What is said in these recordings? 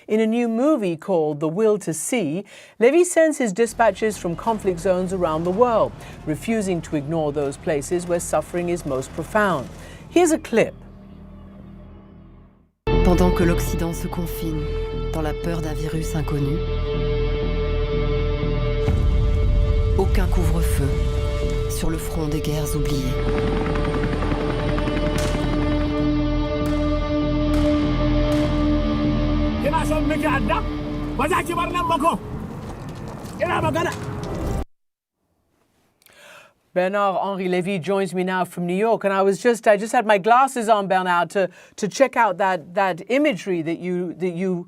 In a new movie called The Will to See, Lévy sends his dispatches from conflict zones around the world, refusing to ignore those places where suffering is most profound. Here's a clip. Pendant que l'Occident se confine dans la peur d'un virus inconnu, aucun couvre-feu sur le front des guerres oubliées. Bernard-Henri Lévy joins me now from New York, and I just had my glasses on, Bernard, to check out that imagery that you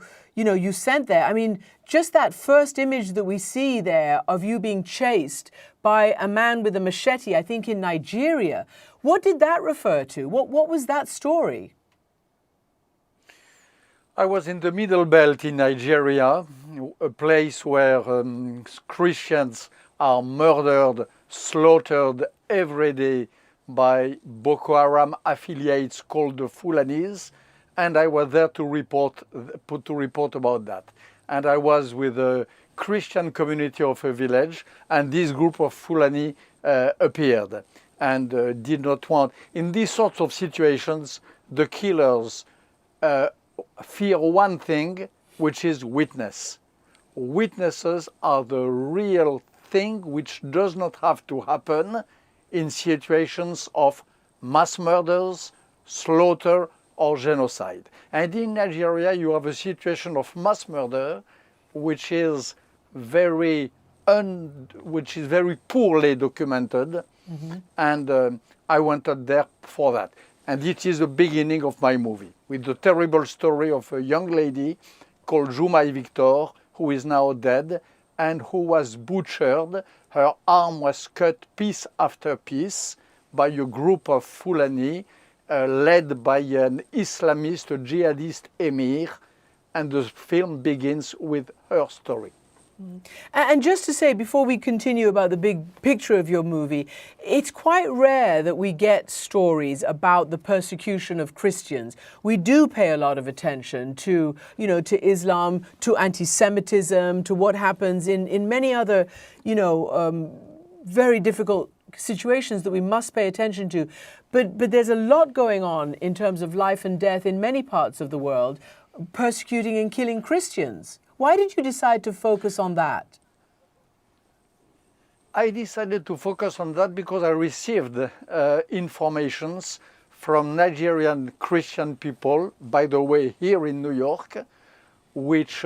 sent there. I mean, just that first image that we see there of you being chased by a man with a machete, I think in Nigeria. What did that refer to? What was that story? I was in the Middle Belt in Nigeria, a place where Christians are murdered, slaughtered every day by Boko Haram affiliates called the Fulanis, and I was there to report about that. And I was with a Christian community of a village, and this group of Fulani appeared and did not want. In these sorts of situations, the killers fear one thing, which is witness. Witnesses are the real thing which does not have to happen in situations of mass murders, slaughter, or genocide. And in Nigeria, you have a situation of mass murder, which is very poorly documented, and I went out there for that. And it is the beginning of my movie, with the terrible story of a young lady called Jumai Victor, who is now dead, and who was butchered. Her arm was cut piece after piece by a group of Fulani led by an Islamist, a jihadist emir, and the film begins with her story. And just to say, before we continue about the big picture of your movie, it's quite rare that we get stories about the persecution of Christians. We do pay a lot of attention to, to Islam, to anti-Semitism, to what happens in many other, very difficult situations that we must pay attention to. But there's a lot going on in terms of life and death in many parts of the world, persecuting and killing Christians. Why did you decide to focus on that? I decided to focus on that because I received informations from Nigerian Christian people, by the way, here in New York, which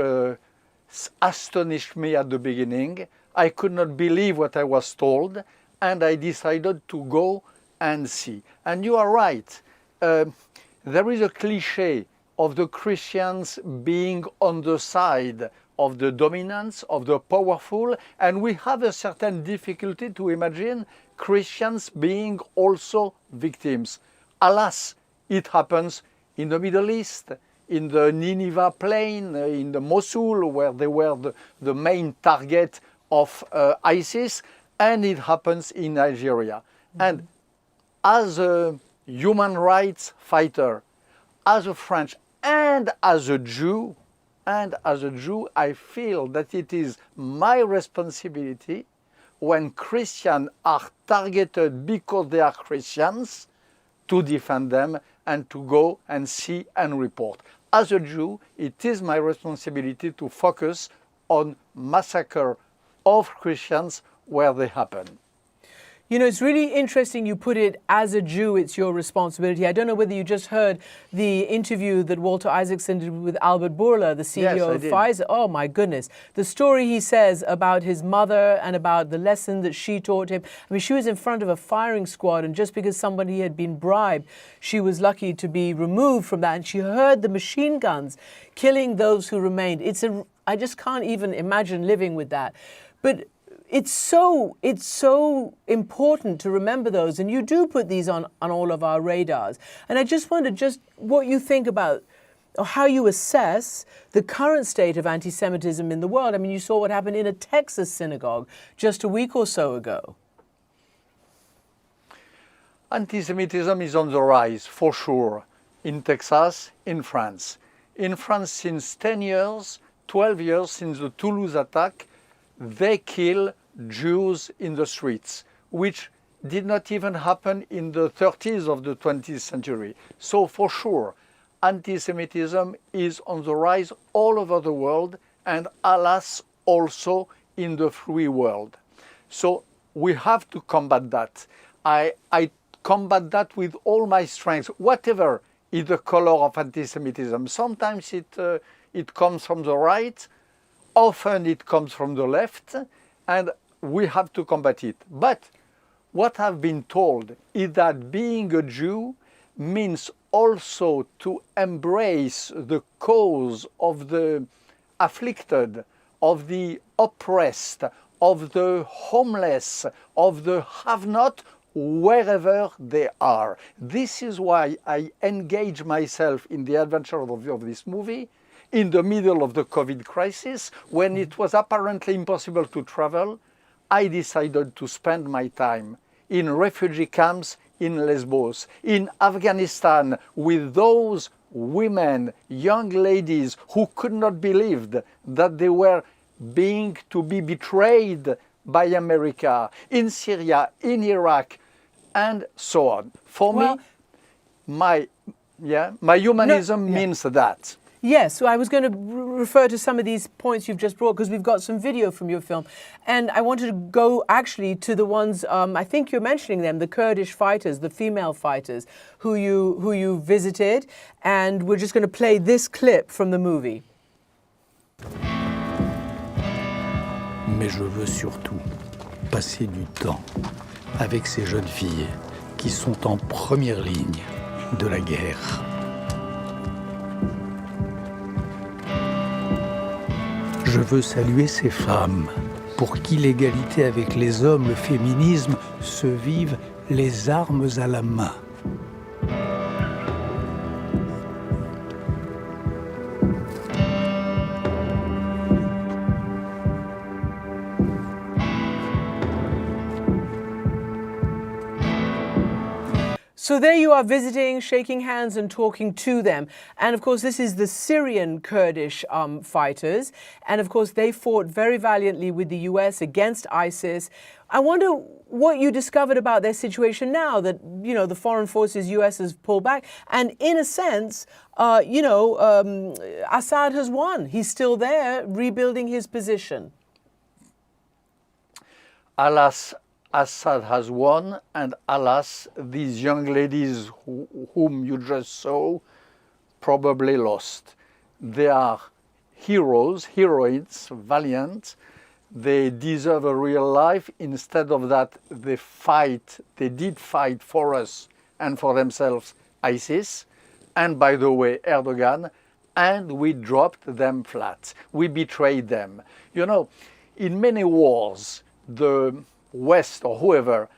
astonished me at the beginning. I could not believe what I was told, and I decided to go and see. And you are right. There is a cliché of the Christians being on the side of the dominance, of the powerful, and we have a certain difficulty to imagine Christians being also victims. Alas, it happens in the Middle East, in the Nineveh plain, in the Mosul, where they were the main target of ISIS, and it happens in Nigeria. And as a human rights fighter, as a French, and as a Jew, I feel that it is my responsibility when Christians are targeted because they are Christians to defend them and to go and see and report. As a Jew, it is my responsibility to focus on massacre of Christians where they happen. It's really interesting you put it, as a Jew, it's your responsibility. I don't know whether you just heard the interview that Walter Isaacson did with Albert Bourla, the CEO of Pfizer. Oh, my goodness. The story he says about his mother and about the lesson that she taught him. I mean, she was in front of a firing squad, and just because somebody had been bribed, she was lucky to be removed from that. And she heard the machine guns killing those who remained. I just can't even imagine living with that. But it's so important to remember those, and you do put these on all of our radars. And I just wondered just what you think about, or how you assess the current state of anti-Semitism in the world. I mean, you saw what happened in a Texas synagogue just a week or so ago. Anti-Semitism is on the rise, for sure, in Texas, in France. In France, since 10 years, 12 years since the Toulouse attack, they kill Jews in the streets, which did not even happen in the 30s of the 20th century. So for sure, anti-Semitism is on the rise all over the world, and alas, also in the free world. So we have to combat that. I combat that with all my strength, whatever is the color of anti-Semitism. Sometimes it comes from the right, often it comes from the left, and we have to combat it. But what I've been told is that being a Jew means also to embrace the cause of the afflicted, of the oppressed, of the homeless, of the have-not, wherever they are. This is why I engage myself in the adventure of this movie in the middle of the COVID crisis, when it was apparently impossible to travel. I decided to spend my time in refugee camps in Lesbos, in Afghanistan, with those women, young ladies who could not believe that they were to be betrayed by America, in Syria, in Iraq, and so on. For me, my humanism means that. Yes, so I was going to refer to some of these points you've just brought, because we've got some video from your film. And I wanted to go actually to the ones, I think you're mentioning them, the Kurdish fighters, the female fighters, who you visited. And we're just going to play this clip from the movie. Mais je veux surtout passer du temps avec ces jeunes filles qui sont en première ligne de la guerre. Je veux saluer ces femmes pour qui l'égalité avec les hommes, le féminisme, se vivent les armes à la main. So there you are visiting, shaking hands and talking to them. And of course, this is the Syrian Kurdish fighters. And of course, they fought very valiantly with the US against ISIS. I wonder what you discovered about their situation now that, you know, the foreign forces, US has pulled back. And in a sense, Assad has won. He's still there rebuilding his position. Alas, Assad has won, and alas, these young ladies whom you just saw probably lost. They are heroes, heroines, valiant. They deserve a real life. Instead of that, they did fight for us and for themselves, ISIS, and by the way, Erdogan, and we dropped them flat. We betrayed them. You know, in many wars, the West or whoever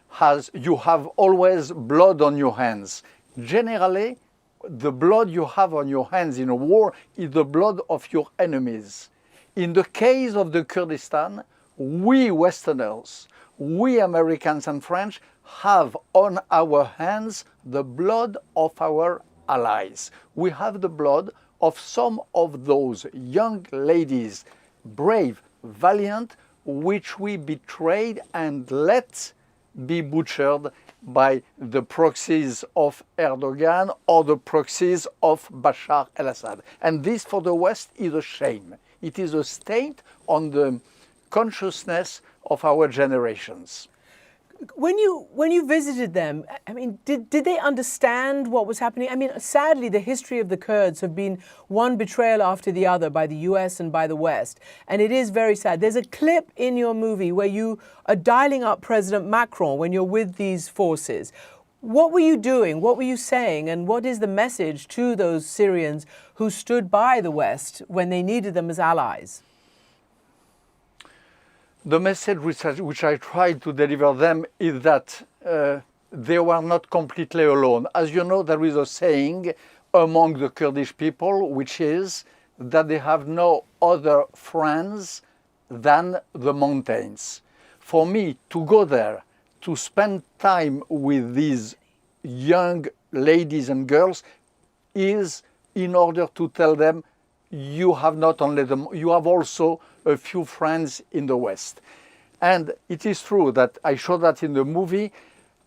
you have always blood on your hands. Generally, the blood you have on your hands in a war is the blood of your enemies. In the case of the Kurdistan, we Westerners, we Americans and French have on our hands the blood of our allies. We have the blood of some of those young ladies, brave, valiant, which we betrayed and let be butchered by the proxies of Erdogan or the proxies of Bashar al-Assad. And this for the West is a shame. It is a stain on the consciousness of our generations. When you visited them, I mean, did they understand what was happening? I mean, sadly, the history of the Kurds have been one betrayal after the other by the US and by the West. And it is very sad. There's a clip in your movie where you are dialing up President Macron when you're with these forces. What were you doing? What were you saying? And what is the message to those Syrians who stood by the West when they needed them as allies? The message which I tried to deliver them is that they were not completely alone. As you know, there is a saying among the Kurdish people, which is that they have no other friends than the mountains. For me, to go there, to spend time with these young ladies and girls is in order to tell them you have not only them, you have also a few friends in the West. And it is true that I show that in the movie.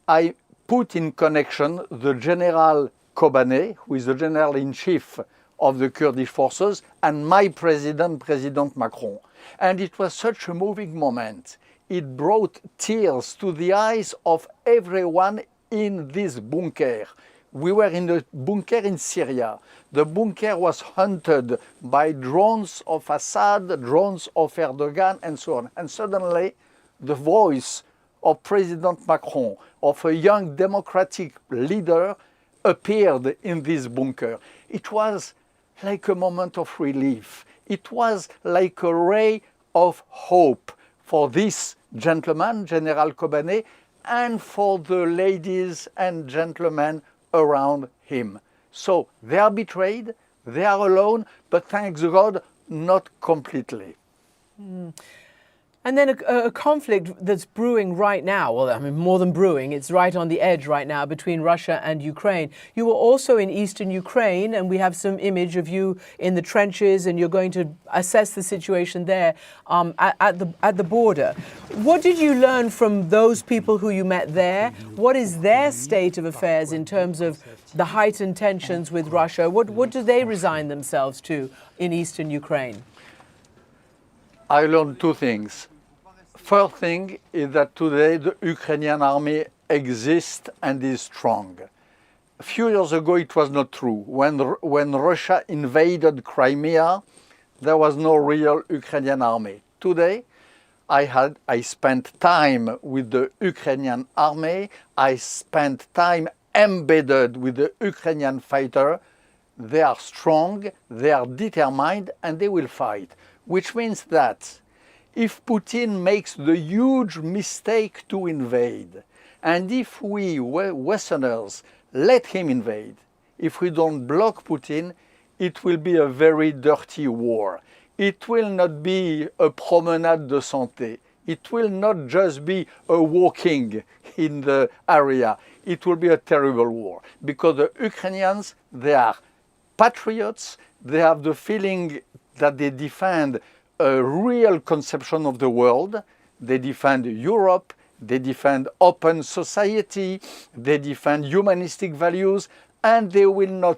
I put in connection the General Kobané, who is the General-in-Chief of the Kurdish forces, and my president, President Macron. And it was such a moving moment. It brought tears to the eyes of everyone in this bunker. We were in the bunker in Syria. The bunker was hunted by drones of Assad, drones of Erdogan, and so on. And suddenly, the voice of President Macron, of a young democratic leader, appeared in this bunker. It was like a moment of relief. It was like a ray of hope for this gentleman, General Kobané, and for the ladies and gentlemen around him. So they are betrayed, they are alone, but thanks God, not completely. And then a conflict that's brewing right now, well, I mean, more than brewing, it's right on the edge right now between Russia and Ukraine. You were also in eastern Ukraine, and we have some image of you in the trenches, and you're going to assess the situation there at the border. What did you learn from those people who you met there? What is their state of affairs in terms of the heightened tensions with Russia? What do they resign themselves to in eastern Ukraine? I learned two things. First thing is that today the Ukrainian army exists and is strong. A few years ago it was not true. When Russia invaded Crimea, there was no real Ukrainian army. Today, I spent time with the Ukrainian army. I spent time embedded with the Ukrainian fighter. They are strong, they are determined, and they will fight. Which means that if Putin makes the huge mistake to invade, and if we Westerners let him invade, if we don't block Putin, it will be a very dirty war. It will not be a promenade de santé. It will not just be a walking in the area. It will be a terrible war, because the Ukrainians, they are patriots. They have the feeling that they defend a real conception of the world. They defend Europe, they defend open society, they defend humanistic values, and they will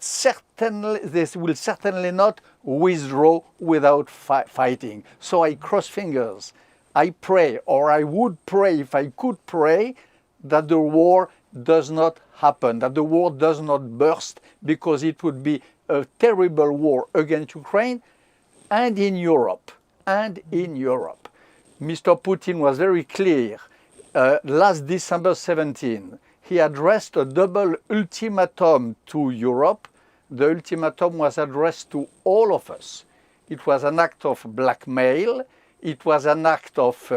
certainly not withdraw without fighting. So I cross fingers. I pray, or I would pray if I could pray, that the war does not happen, that the war does not burst, because it would be a terrible war against Ukraine and in Europe. Mr. Putin was very clear. Last December 17, he addressed a double ultimatum to Europe. The ultimatum was addressed to all of us. It was an act of blackmail. It was an act of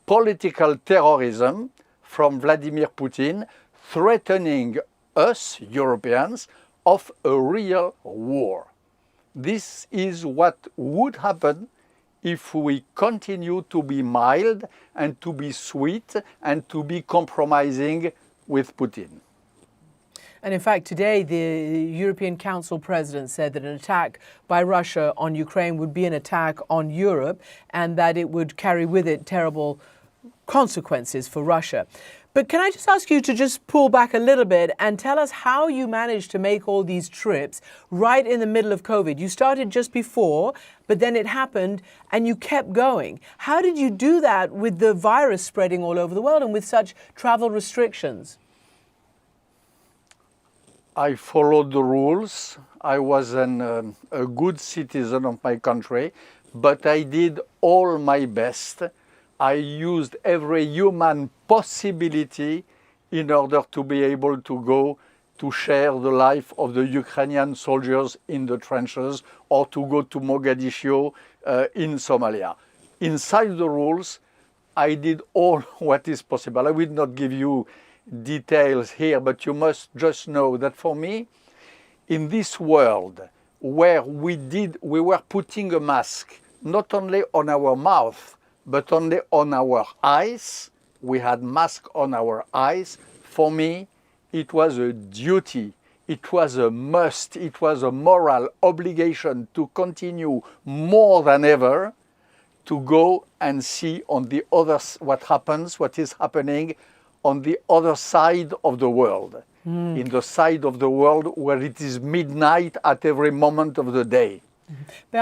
political terrorism from Vladimir Putin, threatening us, Europeans, of a real war. This is what would happen if we continue to be mild and to be sweet and to be compromising with Putin. And in fact, today, the European Council President said that an attack by Russia on Ukraine would be an attack on Europe, and that it would carry with it terrible consequences for Russia. But can I just ask you to just pull back a little bit and tell us how you managed to make all these trips right in the middle of COVID? You started just before, but then it happened and you kept going. How did you do that with the virus spreading all over the world and with such travel restrictions? I followed the rules. I was a good citizen of my country, but I did all my best. I used every human possibility in order to be able to go to share the life of the Ukrainian soldiers in the trenches, or to go to Mogadishu in Somalia. Inside the rules, I did all what is possible. I will not give you details here, but you must just know that for me, in this world where we were putting a mask not only on our mouth, but only on our eyes. We had masks on our eyes. For me, it was a duty. it was a must, it was a moral obligation to continue more than ever to go and see on the other, what is happening on the other side of the world, in the side of the world where it is midnight at every moment of the day.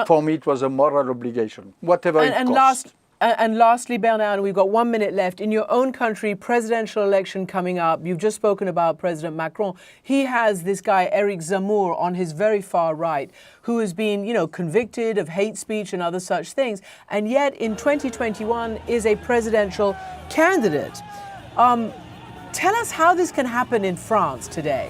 For me, it was a moral obligation, whatever it cost. And lastly, Bernard, we've got 1 minute left. In your own country, presidential election coming up. You've just spoken about President Macron. He has this guy, Eric Zemmour, on his very far right, who has been, convicted of hate speech and other such things, and yet in 2021 is a presidential candidate. Tell us how this can happen in France today.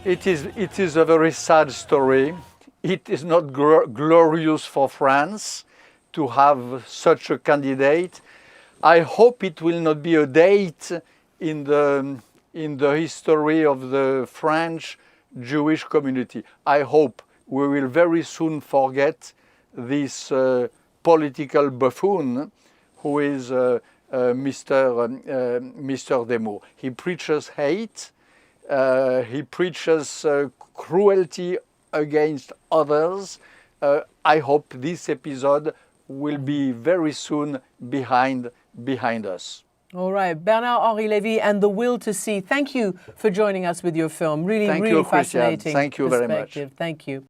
It is a very sad story. It is not glorious for France to have such a candidate. I hope it will not be a date in the history of the French Jewish community. I hope we will very soon forget this political buffoon who is Mister Zemmour. He preaches hate. He preaches cruelty against others. I hope this episode will be very soon behind us. All right, Bernard-Henri Lévy and The Will to See. Thank you for joining us with your film. Really fascinating. Thank you very much. Thank you.